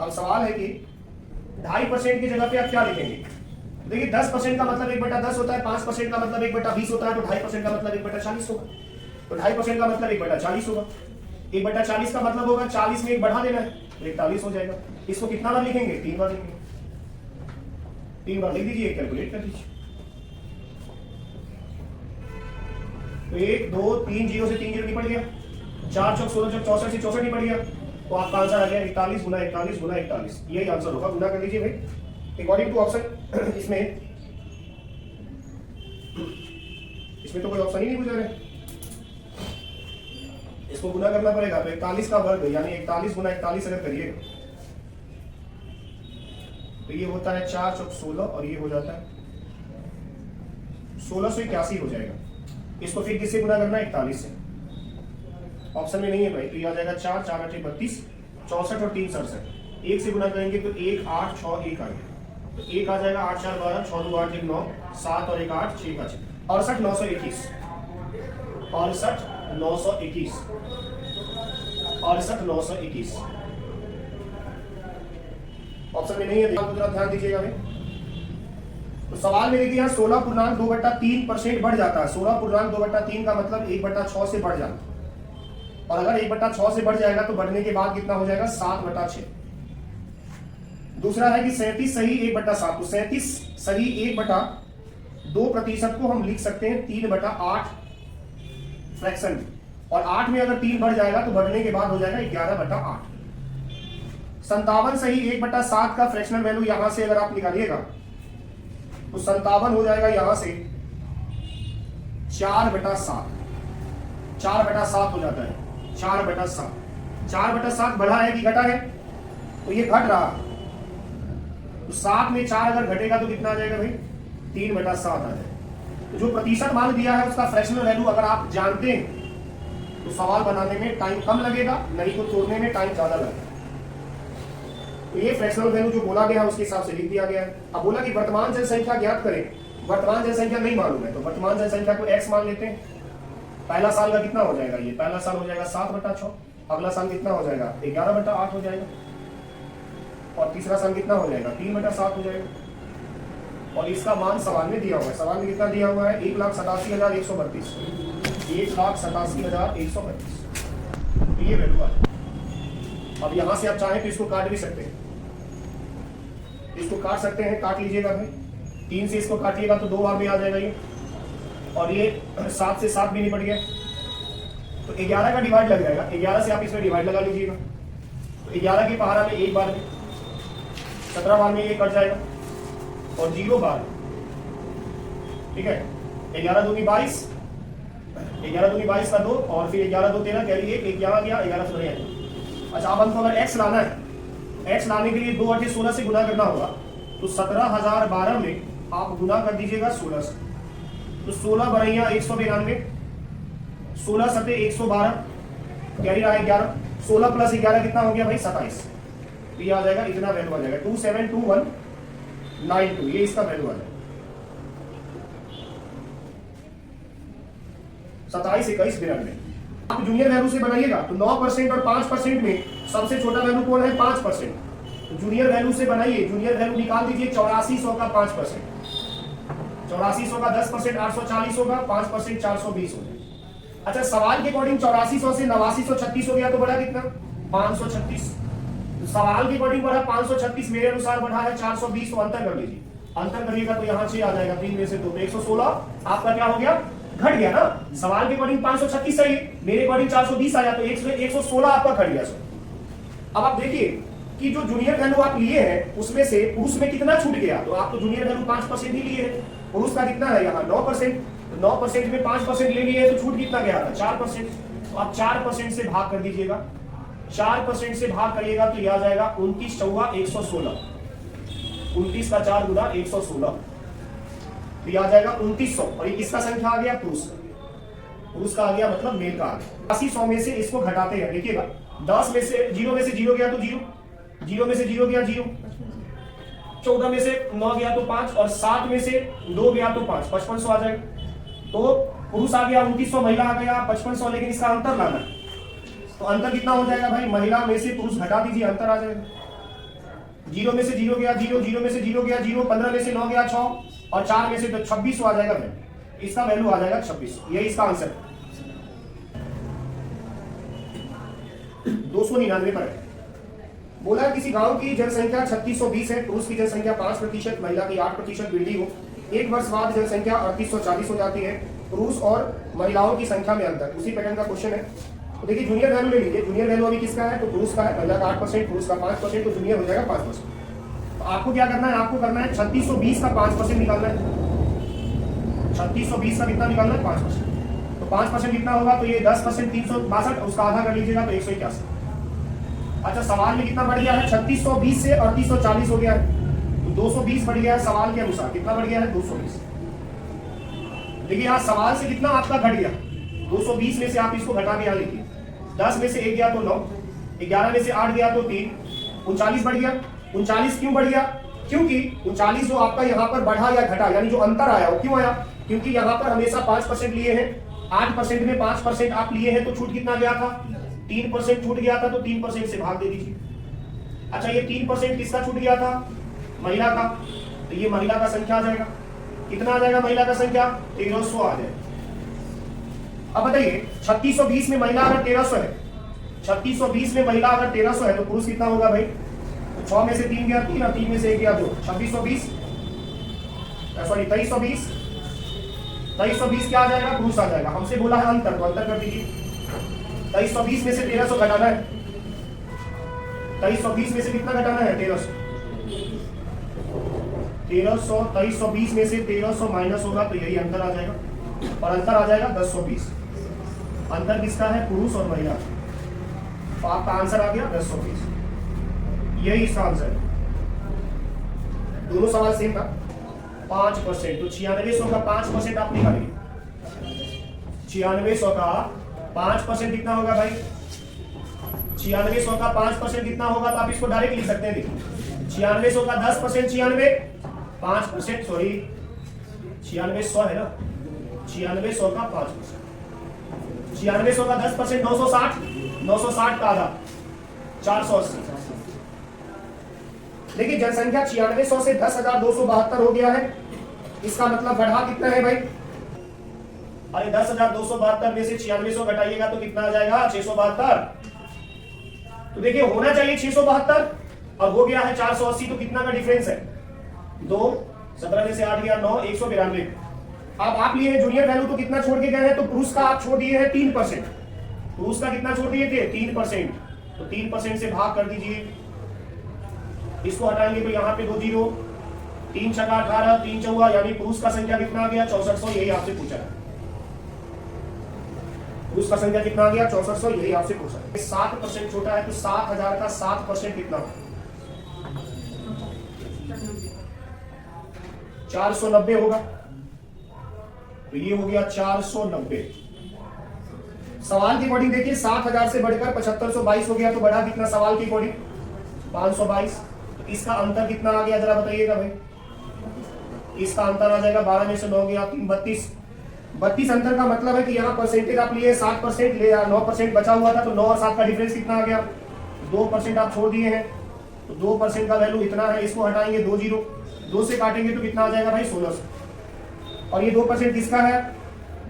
अब सवाल है कि 2.5% की जगह पे आप क्या लिखेंगे? देखिए 10% का मतलब 1/10 होता है, 5% का मतलब 1/20 होता है, तो 2.5% का मतलब 1/40 होगा। तो 2.5% का मतलब 1/40 होगा। 1/40 का मतलब होगा 40 में 1 बढ़ा देना है तो 41 हो जाएगा। इसको कितना बार लिखेंगे? 3 बार लिखेंगे। 3 बार लिख दीजिए, कैलकुलेट कर दीजिए। तो 1 2 3 0 से 3 0 निपट गया, 4 चौक 16 चौक 64 से 64 निपट गया, तो आपका आंसर आ गया 41 गुना 41 गुना 41। यही आंसर होगा। गुना कर लीजिए भाई अकॉर्डिंग टू ऑप्शन। इसमें तो कोई ऑप्शन ही नहीं गुजर है, इसको गुना करना पड़ेगा। तो 41 का वर्ग यानी 41 गुना 41 अगर करिएगा तो ये होता है 4 चौक 16 और ये हो जाता है 1681 हो जाएगा। इसको फिर किससे गुना करना है? 41 से। ऑप्शन में नहीं है भाई, तो ये आ जाएगा 4 4 8 32 64 और 3 67। 1 से गुना करेंगे तो 1 8 6 1 आ गया, तो 1 आ जाएगा 8 4 12 6 2 8 1 9 7 और 1 8 6 का 6 68 921 68 921 68 921। ऑप्शन में नहीं है, ध्यान दीजिएगा भाई। तो सवाल में देखिए यहाँ 16.2/3% बढ़ जाता है। 16.2/3 का मतलब 1/6 से बढ़ जाता है, और अगर 1/6 से बढ़ जाएगा तो बढ़ने के बाद कितना हो जाएगा? 7/6। दूसरा है कि 37 सही 1/7, तो 37 सही 1/2% को हम लिख सकते हैं 3/8 फ्रैक्शन में, और 8 में अगर 3 बढ़ जाएगा तो बढ़ने के बाद हो जाएगा 11/8। 57 सही 1/7 का फ्रैक्शनल वैल्यू यहां से अगर आप निकालिएगा तो 57 हो जाएगा यहां से 4/7। 4/7 हो जाता है, 4/7। 4/7 बढ़ा है कि घटा है? तो ये घट रहा, तो 7 में 4 अगर घटेगा तो कितना आ जाएगा भाई? 3/7 आ जाएगा। तो जो प्रतिशत मान दिया है उसका फ्रैक्शनल वैल्यू अगर आप जानते हैं तो सवाल बनाने में टाइम कम लगेगा, नहीं तो तोड़ने में टाइम ज्यादा लगेगा। तो ये फ्रैक्शनल वैल्यू जो बोला गया है उसके हिसाब से लिख दिया गया है। अब बोला कि वर्तमान जनसंख्या ज्ञात करें। वर्तमान जनसंख्या नहीं मालूम है तो वर्तमान जनसंख्या को x मान लेते हैं। पहला साल का कितना हो जाएगा? ये पहला साल हो जाएगा 7/6, अगला साल कितना हो जाएगा? 11/8 हो जाएगा, और तीसरा साल कितना हो जाएगा? 3/7 हो जाएगा। और इसका मान सवाल में दिया हुआ है। सवाल में कितना दिया हुआ है? 1,87,132। 1,87,132 ये वैल्यू है। अब यहां से आप चाहें तो इसको काट भी सकते हैं, इसको काट सकते हैं, काट लीजिएगा भाई। 3 से इसको काटिएगा तो 2 बार में आ जाएगा ये, और ये 7 से 7 भी निपट गया, तो 11 का डिवाइड लग जाएगा। 11 से आप इसमें डिवाइड लगा लीजिएगा, तो 11 की पहाड़ा में 1 बार में, 17 बार में ये कट जाएगा, और 0 बार। ठीक है, 11 दूनी 22, 11 दूनी 22 का 2, और फिर 11 2 13 कैरी 1 यहाँ गया, 11 से बढ़िया। अच्छा, अब हमको अगर x लाना है, x लाने के लिए 2 8 16 से गुना करना होगा, तो 17,012 में आप गुना कर दीजिएगा 16 से, तो 16 बरैया 192, 16 सते 112, कैरी रहा 11, 16 प्लस 11 कितना हो गया भाई? 27। तो ये आ जाएगा, इतना वैल्यू आ जाएगा 272192, ये इसका वैल्यू आ जाएगा। 27 21 92। आप जूनियर वैल्यू से बनाइएगा तो 9% और 5% में सबसे छोटा वैल्यू कौन है? 5%। तो जूनियर वैल्यू से बनाइए, जूनियर वैल्यू निकाल दीजिए 8400 का 5%, 8400 का 10% 840 होगा, 5% 420 होगा। अच्छा, सवाल के अकॉर्डिंग 8400 से 8936 हो गया, तो बढ़ा कितना? 536। सवाल के अकॉर्डिंग बढ़ा 536, मेरे अनुसार बढ़ा है 420, तो अंतर कर लीजिए। अंतर करिएगा तो यहाँ 6 आ जाएगा, 3 में से 2 तो 116 आपका क्या हो गया? घट गया ना। सवाल के अकॉर्डिंग 536 सही, मेरे अकॉर्डिंग 420 आया, तो 116 आपका घट गया। अब आप देखिए कि जो जूनियर वैल्यू आप लिए हैं उसमें से पुरुष में कितना छूट गया, तो आप तो जूनियर वैल्यू 5% ही लिए हैं, पुरुष का कितना है यहाँ 9%, तो 9% में 5% ले लिए तो छूट कितना गया था? 4%। तो आप 4% से भाग कर दीजिएगा, 4% से भाग करिएगा तो यह आ जाएगा 29 चौवा 116, 29 का 4 गुना 116, तो यह आ जाएगा 2900। और ये किसका संख्या आ गया? पुरुष का आ गया, मतलब मेल का आ गया। 80 में से इसको घटाते हैं, देखिएगा 10 में से 0 में से 0 गया तो 0, 0 में से 0 गया 0, 14 में से 9 गया तो 5, और 7 में से 2 गया तो 5, 5500 आ जाएगा। तो पुरुष आ गया 2900, महिला आ गया 5500, लेकिन इसका अंतर लाना है, तो अंतर कितना हो जाएगा भाई? महिला में से पुरुष घटा दीजिए, अंतर आ जाएगा। 0 में से 0 गया 0, 0 में से 0 गया 0, 15 में से 9 गया 6 और 4 में से 26 आ जाएगा वैल्यू। इसका वैल्यू आ जाएगा 26। यही इसका आंसर है। 299 पर है। बोला किसी गांव की जनसंख्या 3620 है, पुरुष की जनसंख्या 5%, महिला की 8% वृद्धि हो, एक वर्ष बाद जनसंख्या 3840 हो जाती है, पुरुष और महिलाओं की संख्या में अंतर। उसी पैटर्न का क्वेश्चन है। तो देखिए जूनियर वैल्यू ले लीजिए। जूनियर वैल्यू अभी किसका है? तो पुरुष का है, महिला का 8%, पुरुष का 5%, तो जूनियर हो जाएगा 5%। तो आपको क्या करना है? आपको करना है 3620 का 5% निकालना है। 3620 का कितना निकालना है? 5%। तो 5% कितना होगा? तो ये 10% 362, उसका आधा कर लीजिएगा तो 181। अच्छा, सवाल में कितना बढ़ गया है? 3620 से 3840 हो गया है, तो 220 बढ़ गया है। सवाल के अनुसार कितना बढ़ गया है? 220। देखिए यहाँ सवाल से कितना आपका घट गया? 220 में से आप इसको घटा के यहाँ लिखिए। 10 में से 1 गया तो 9, 11 में से 8 गया तो 3, 39 बढ़ गया। 39 क्यों बढ़ गया? क्योंकि 39 जो आपका यहाँ पर बढ़ा या घटा, यानी जो अंतर आया वो क्यों आया? क्योंकि यहाँ पर हमेशा 5% लिए हैं, 8% में 5% आप लिए हैं, तो छूट कितना गया था? 3% छूट गया था, तो 3% से भाग दे दीजिए। अच्छा, ये 3% किसका छूट गया था? महिला का, तो ये महिला का संख्या आ जाएगा। कितना आ जाएगा महिला का संख्या? 1300 आ जाएगा। अब बताइए 3620 में महिला अगर 1300 है, 3620 में महिला अगर 1300 है, तो पुरुष कितना होगा भाई? तो 6 में से 3 गया 3 और 3 में से 1 गया 2, 2620 सॉरी 2320। 2320 क्या आ जाएगा? पुरुष आ जाएगा। हमसे बोला है अंतर, तो अंतर कर दीजिए। 2320 में से 1300 घटाना है। 2320 में से कितना घटाना है? 1300। 2320 में से 1300 माइनस होगा तो यही अंतर आ जाएगा, और अंतर आ जाएगा 1020। अंतर किसका है? पुरुष और महिला। तो आपका आंसर आ गया 1020। यही इसका आंसर है। दोनों सवाल सेम था। 5%, तो 9600 का 5% आप निकालिए। 9600 का 5% कितना होगा भाई? 9600 का 5% कितना होगा? तो आप इसको डायरेक्ट लिख सकते हैं। देखिए 9600 का 10% 96, 5% सॉरी 9600 है ना, 9600 का 5%, 9600 का 10% 960, 960 का आधा 480। देखिए जनसंख्या 9600 से 10,272 हो गया है। इसका मतलब बढ़ा कितना है भाई? अरे 10,272 में से 9600 घटाइएगा तो कितना आ जाएगा? 672। तो देखिए होना चाहिए 672 और हो गया है 480, तो कितना का डिफरेंस है? 2, 17 में से 8 गया 9, 192। अब आप लिए हैं जूनियर वैल्यू, तो कितना छोड़ के गए हैं? तो पुरुष का आप छोड़ दिए हैं 3%। पुरुष का कितना छोड़ दिए थे? 3%। तो 3% से भाग कर दीजिए। इसको हटाएंगे तो यहाँ पे 2 0, 3 छक्का 18, 3 चौका, यानी पुरुष का संख्या कितना आ गया? 6400। यही आपसे पूछा है। पुरुष का संख्या कितना आ गया? 6400। यही आपसे पूछा है। 7% छोटा है, तो 7000 का 7% कितना? 490 होगा। तो ये हो गया 490। सवाल की अकॉर्डिंग देखिए 7000 से बढ़कर 7522 हो गया, तो बढ़ा कितना सवाल की अकॉर्डिंग? 522। तो इसका अंतर कितना आ गया जरा बताइएगा भाई? इसका अंतर आ जाएगा 12 में से 9 गया 32। 32 अंतर का मतलब है कि यहाँ परसेंटेज आप लिए 7% ले 9% बचा हुआ था, तो 9 और 7 का डिफरेंस कितना आ गया? 2% आप छोड़ दिए हैं, तो 2% का वैल्यू इतना है। इसको हटाएंगे 2 0, 2 से काटेंगे तो कितना आ जाएगा भाई? 1600। और ये 2% किसका है?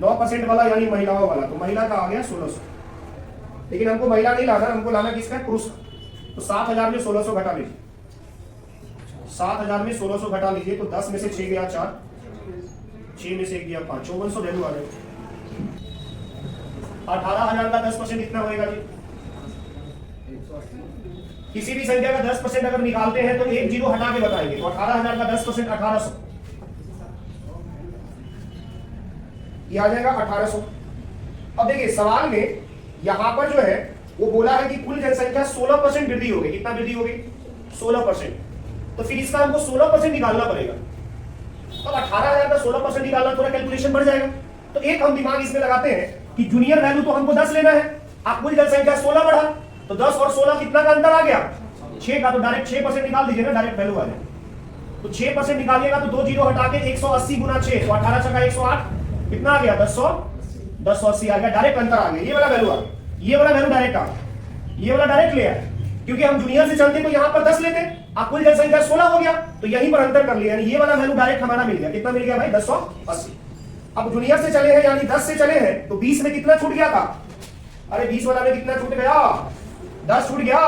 9% वाला यानी महिलाओं वाला, तो महिला का आ गया 1600। लेकिन हमको महिला नहीं लाना, हमको लाना किसका है? पुरुष। तो 7000 में 1600 घटा लीजिए। 7000 में 1600 घटा लीजिए, तो 10 में से 6 गया 4, 6 में से 1 गया 5, 5400 वैल्यू आ जाएगी। 18000 का 10% कितना होएगा जी? किसी भी संख्या का 10% अगर निकालते हैं तो 1 0 हटा के बताएंगे। तो 18000 का 10% 1800, ये आ जाएगा 1800। अब देखिए सवाल में यहां पर जो है वो बोला है कि कुल जनसंख्या 16% वृद्धि होगी। कितना वृद्धि होगी? 16%। तो फिर इसका हमको 16% निकालना पड़ेगा। अब 18000 का 16% निकालना, थोड़ा कैलकुलेशन बढ़ जाएगा। तो एक हम दिमाग इसमें लगाते हैं कि जूनियर वैल्यू तो हमको 10 लेना है, आप कुल जनसंख्या 16 बढ़ा, तो 10 और 16 कितना का अंतर आ गया? 6 का। तो डायरेक्ट 6% निकाल दीजिए ना, डायरेक्ट वैल्यू आ जाए। तो 6% निकालिएगा तो 2 0 हटा के 180 गुना 6, तो 18 छक्का 108, कितना आ गया? 1080 आ गया। डायरेक्ट अंतर आ गया। ये वाला वैल्यू आ गया, ये वाला वैल्यू डायरेक्ट आ गया, ये वाला डायरेक्ट ले आया। क्योंकि हम जूनियर से चलते तो यहां पर 10 लेते, अब कुल जनसंख्या 16 हो गया, तो यहीं पर अंतर कर लिया, यानी ये वाला वैल्यू डायरेक्ट हमारा मिल गया। कितना मिल गया भाई? 1080। अब जूनियर से चले हैं यानी 10 से चले हैं, तो 20 में कितना छूट गया था? अरे 20 वाला में कितना छूट गया? 10 छूट गया।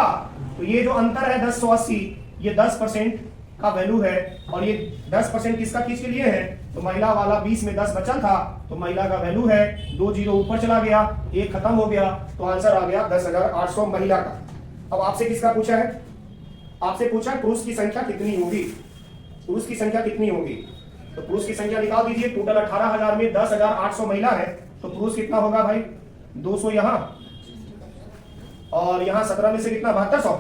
तो ये जो अंतर है 1080, ये 10% का वैल्यू है, और ये 10% किसका किसके लिए है? तो महिला वाला 20 में 10 बचल था, तो महिला का वैल्यू है 2 जीरो ऊपर चला गया, एक खत्म हो गया, तो आंसर आ गया 10,800 महिला का। अब आपसे किसका पूछा है? आपसे पूछा पुरुष की संख्या कितनी होगी? पुरुष की संख्या कितनी होगी? तो पुरुष की संख्या निकाल दीजिए। टोटल 18,000 में 10,800 महिला है, तो पुरुष कितना होगा भाई? 200 यहां, और यहां 17 में से कितना? 7200,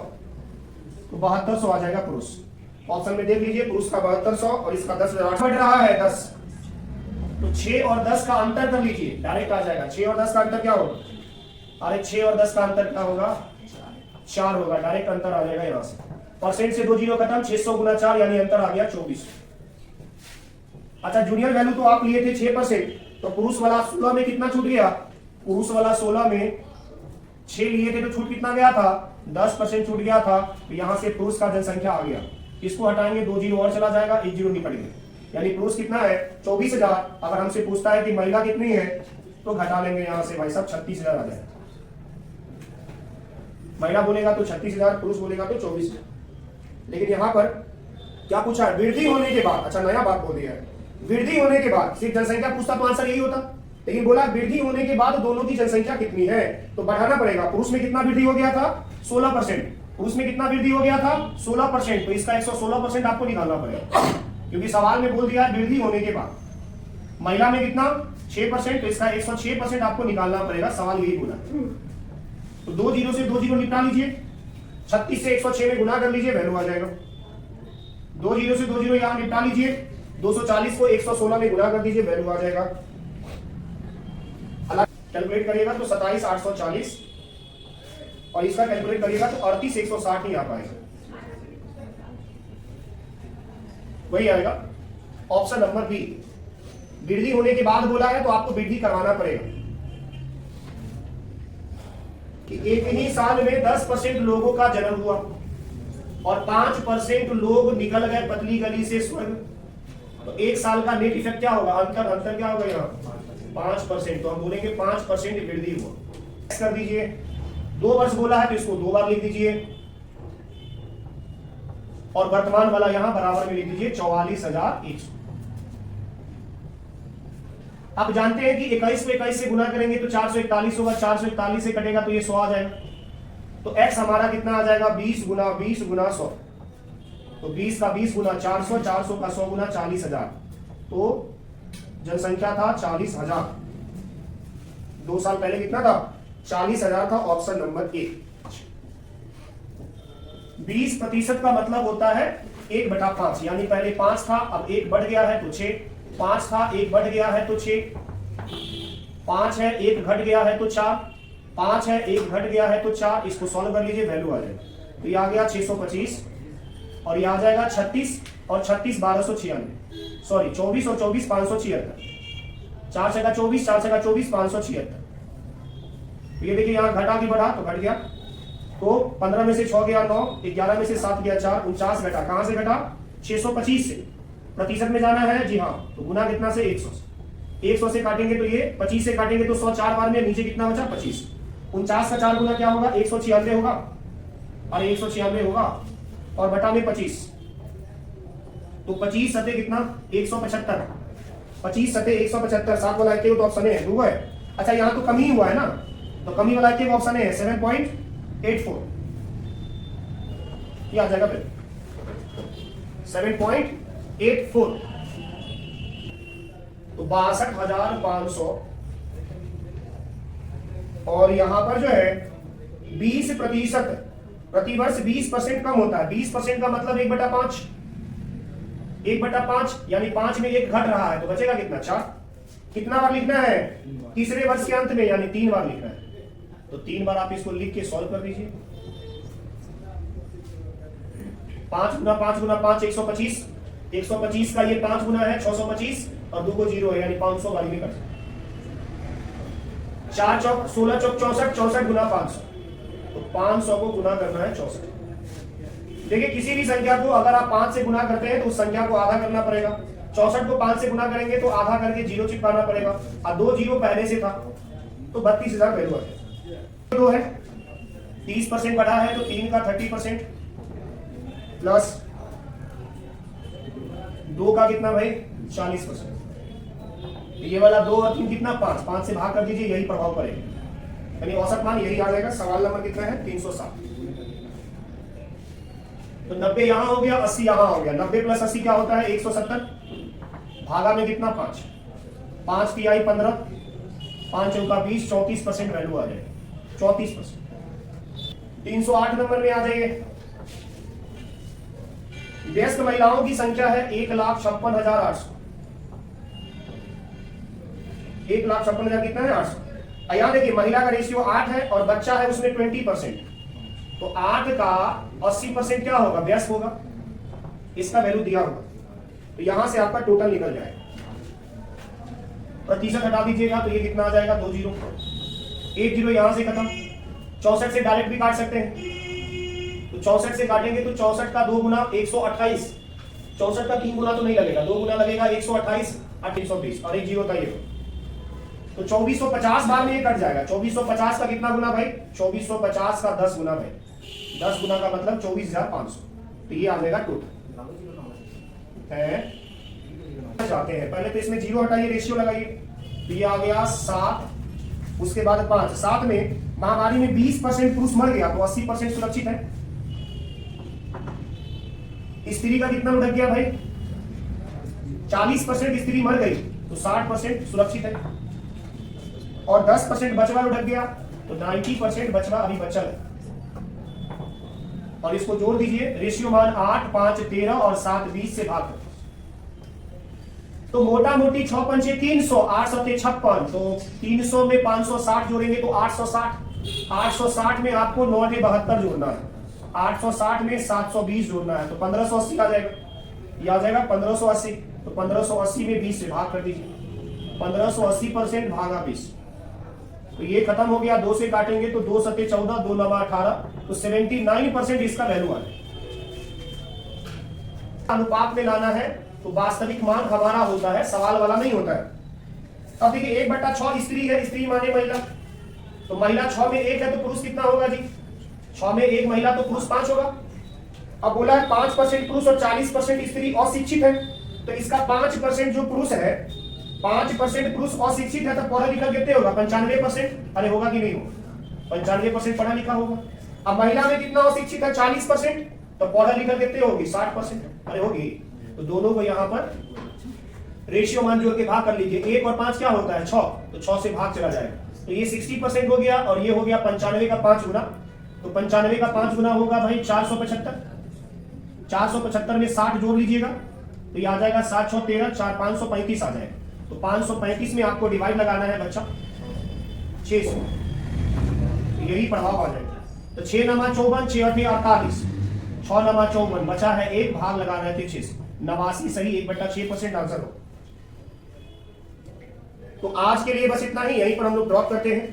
तो 7200 आ जाएगा पुरुष। ऑप्शन में देख लीजिए, पुरुष का 7200 और इसका 10,800 बढ़ रहा है 10, तो 6 और 10 का अंतर कर लीजिए, डायरेक्ट आ जाएगा। 6 और 10 का अंतर क्या होगा? अरे 6 और 10 का अंतर क्या होगा? 4 होगा, डायरेक्ट अंतर आ जाएगा यहां से। परसेंट से 2 जीरो खत्म, 600 गुना 4 यानी अंतर आ गया 24। अच्छा, जूनियर वैल्यू तो आप लिए थे 6%, तो पुरुष वाला 16 में कितना छूट गया? पुरुष वाला 16 में 6 लिए थे, तो छूट कितना गया था? 10% छूट गया था, तो यहां से पुरुष का जनसंख्या आ गया। इसको हटाएंगे, 2 जीरो और चला जाएगा, 1 जीरो निकल गया, यानी पुरुष कितना है? 24,000। अगर हमसे पूछता है कि महिला कितनी है, तो घटा लेंगे यहां से भाई साहब, 36,000 आ जाएगा। महिला बोलेगा तो 36,000, पुरुष बोलेगा तो 24,000। लेकिन यहां पर क्या पूछा है? वृद्धि होने के बाद। अच्छा, नया बात बोल दिया है, वृद्धि होने के बाद। सिर्फ जनसंख्या पूछता तो आंसर यही होता, लेकिन बोला वृद्धि होने के बाद दोनों की जनसंख्या कितनी है, तो बढ़ाना पड़ेगा। पुरुष में कितना वृद्धि हो गया था? 16%। पुरुष में कितना वृद्धि हो गया था? 16%, तो इसका 116% आपको निकालना पड़ेगा, क्योंकि सवाल में बोल दिया वृद्धि होने के बाद। महिला में कितना? 6%, तो इसका 106% आपको निकालना पड़ेगा, सवाल यही बोला। तो 2 जीरो से 2 जीरो निपटा लीजिए, 36 से 106 में गुना कर लीजिए, वैल्यू आ जाएगा। 2 जीरो से 2 जीरो यहां निपटा लीजिए, 240 को 116 में गुना कर दीजिए, वैल्यू आ जाएगा। अलग कैलकुलेट करिएगा तो 27,840, और इसका कैलकुलेट करिएगा तो 38,160 ही आ पाएगा, वही आएगा। Option number B. वृद्धि होने के बाद बोला है, तो आपको वृद्धि करवाना पड़ेगा कि एक ही साल में 10% लोगों का जन्म हुआ और 5% लोग निकल गए पतली गली से स्वर्ग, तो एक साल का नेट इफेक्ट क्या होगा? अंतर क्या होगा यहाँ? 5%, तो हम बोलेंगे 5% वृद्धि हुआ। कर दीजिए, 2 वर्ष बोला है तो इसको 2 बार लिख दीजिए, और वर्तमान वाला यहां बराबर में लिख दीजिए 44,100। आप जानते हैं कि 21 को 21 से गुना करेंगे तो 441 होगा, 441 से कटेगा तो ये 100 आ जाएगा, तो x हमारा कितना आ जाएगा? 20 गुना 20 गुना 100, तो 20 का 20 गुना 400, 400 का 100 गुना 40,000, तो जनसंख्या था 40,000। 2 साल पहले कितना था? 40,000 था। Option number A. 20% का मतलब होता है 1/5, यानी पहले 5 था, अब 1 बढ़ गया है तो 6, 5 था 1 बढ़ गया है तो 6, 5 है 1 घट गया है तो 4, 5 है 1 घट गया है तो 4। इसको सॉल्व कर लीजिए, वैल्यू आ जाएगा, तो ये आ गया 625, और ये आ जाएगा 36 और 36 1296, सॉरी 24 और 24 576, 4 से का 24, 4 से का 24 576। ये देखिए यहाँ घटा कि बढ़ा, तो घट गया, तो 15 में से 6 गया 9, 11 में से 7 गया 4, 49 घटा। कहां से घटा? 625 से। प्रतिशत में जाना है, जी हाँ, तो गुना कितना से? 100 से। 100 से काटेंगे तो ये 25 से काटेंगे तो 100 4 बार में, नीचे कितना बचा? 25। 49 का 4 गुना क्या होगा? 196 होगा, और 196 होगा, और बटा में 25, तो 25 सते कितना? 175। 25 सते 175, 7 वाला एक तो ऑप्शन है, हुआ है। अच्छा, यहाँ तो कमी हुआ है ना, तो कमी वाला एक ऑप्शन है 7.84, ये आ जाएगा फिर 7.84, तो 62,500। और यहां पर जो है 20%, प्रतिवर्ष 20% कम होता है। 20% का मतलब 1/5, 1/5 यानी 5 में 1 घट रहा है, तो बचेगा कितना? 4। कितना बार लिखना है? तीसरे वर्ष के अंत में, यानी 3 बार लिखना है, तो 3 बार आप इसको लिख के सॉल्व कर दीजिए। 5 गुना 5 गुना 5 125, 125 का ये 5 गुना है 625, और 2 को 0 है, यानी 500 वाली में कर सकते। 4 चौक 16 चौक 64, 64 गुना 500, तो 500 को गुना करना है 64। देखिए किसी भी संख्या को अगर आप 5 से गुना करते हैं तो उस संख्या को आधा करना पड़ेगा। 64 को 5 से गुना करेंगे तो आधा करके 0 चिपकाना पड़ेगा, और 2 0 पहले से था तो 32,000 वैल्यू आ जाएगा। 2 है 30% बढ़ा है तो 3 का 30% प्लस 2 का कितना भाई 40%। ये वाला 2 और 3 कितना 5 से भाग कर दीजिए, यही प्रभाव पड़ेगा, यानी औसत मान यही आ जाएगा। सवाल नंबर कितना है 307। तो 90 यहां हो गया, 80 यहां हो गया। 90 प्लस 80 क्या होता है 170, भागा में कितना 5 तिहाई 15, 5 चौका 20, 34% वैल्यू आ जाएगी 34%। 308 नंबर में आ जाइए। व्यस्त महिलाओं की संख्या है 1,56,800। 1,56,000 कितना है 800। यहाँ देखिए महिला का रेशियो 8 है और बच्चा है उसमें 20%, तो 8 का 80% क्या होगा व्यस्त होगा, इसका वैल्यू दिया होगा, तो यहां से आपका टोटल निकल जाएगा। प्रतिशत हटा दीजिएगा तो ये कितना आ जाएगा 2 0, 1 0 यहां से खत्म। 64 से डायरेक्ट भी काट सकते हैं, तो 64 से काटेंगे तो 64 का 2 गुना 128, 64 का 3 गुना तो नहीं लगेगा, 2 गुना लगेगा 128 820 और 1 0 का ये, तो 2450 बार में ये कट जाएगा। 2450 का कितना गुना भाई 2450 का 10 गुना भाई, 10 गुना का मतलब 24,500, तो ये आ जाएगा टोटल है। जाते हैं पहले तो इसमें 0 हटाइए, रेशियो लगाइए, तो ये आ गया 7, उसके बाद 5। 7 में महामारी में 20% पुरुष मर गया तो 80% सुरक्षित है। स्त्री का कितना लुढ़क गया भाई 40% स्त्री मर गई तो 60% सुरक्षित है, और 10% बचवा लुढ़क गया तो 90% बचवा अभी बचल है। और इसको जोड़ दीजिए, रेशियो मान 8 5 13 और 7 20 से भाग, तो मोटा मोटी 6 पंचे 300, 8 सत्ते 56, तो 300 में 560 जोड़ेंगे तो 860। 860 में आपको 9 ने 72 जोड़ना है, 860 में 720 जोड़ना है, तो 1580 आ जाएगा, ये आ जाएगा 1580। तो 1580 में 20 से भाग कर दीजिए, 1580% भागा 20, तो ये खत्म हो गया। 2 से काटेंगे तो 2 सत्ते 14, 2 9 18, तो 79% इसका वैल्यू आ जाएगा। अनुपात में लाना है तो वास्तविक मान हमारा होता है, सवाल वाला नहीं होता है। अब देखिए 1/6 स्त्री है, स्त्री माने महिला, तो महिला 6 में 1 है तो पुरुष कितना होगा जी 6 में 1 महिला तो पुरुष 5 होगा। अब बोला है 5% पुरुष और 40% स्त्री अशिक्षित है, तो इसका 5% जो पुरुष है 5% पुरुष अशिक्षित है, तो पढ़ा लिखा कितने होगा 95%। अरे होगा कि नहीं होगा 95% पढ़ा लिखा होगा। अब महिला में कितना अशिक्षित है 40%, तो पढ़ा लिखा कितने होगी 60%। अरे होगी, तो दोनों को यहाँ पर रेशियो मान जोड़ के भाग कर लीजिए। 1 और 5 क्या होता है 6, तो 6 से भाग चला जाएगा, तो ये 60% हो गया, और ये हो गया 95 का 5 गुना, तो 95 का 5 गुना होगा भाई 475। 475 में 60 जोड़ लीजिएगा तो ये आ जाएगा 7 6 13 4 535 आ जाएगा, तो 535 में आपको डिवाइड लगाना है बच्चा 6 से, तो यही प्रभाव आ जाएगा। तो 6 नमा 54, 6 8 48, 6 नमा 54, बचा है 1, भाग लगाना है 6 से, 89 सही 1/6% आंसर हो। तो आज के लिए बस इतना ही, यहीं पर हम लोग ड्रॉप करते हैं।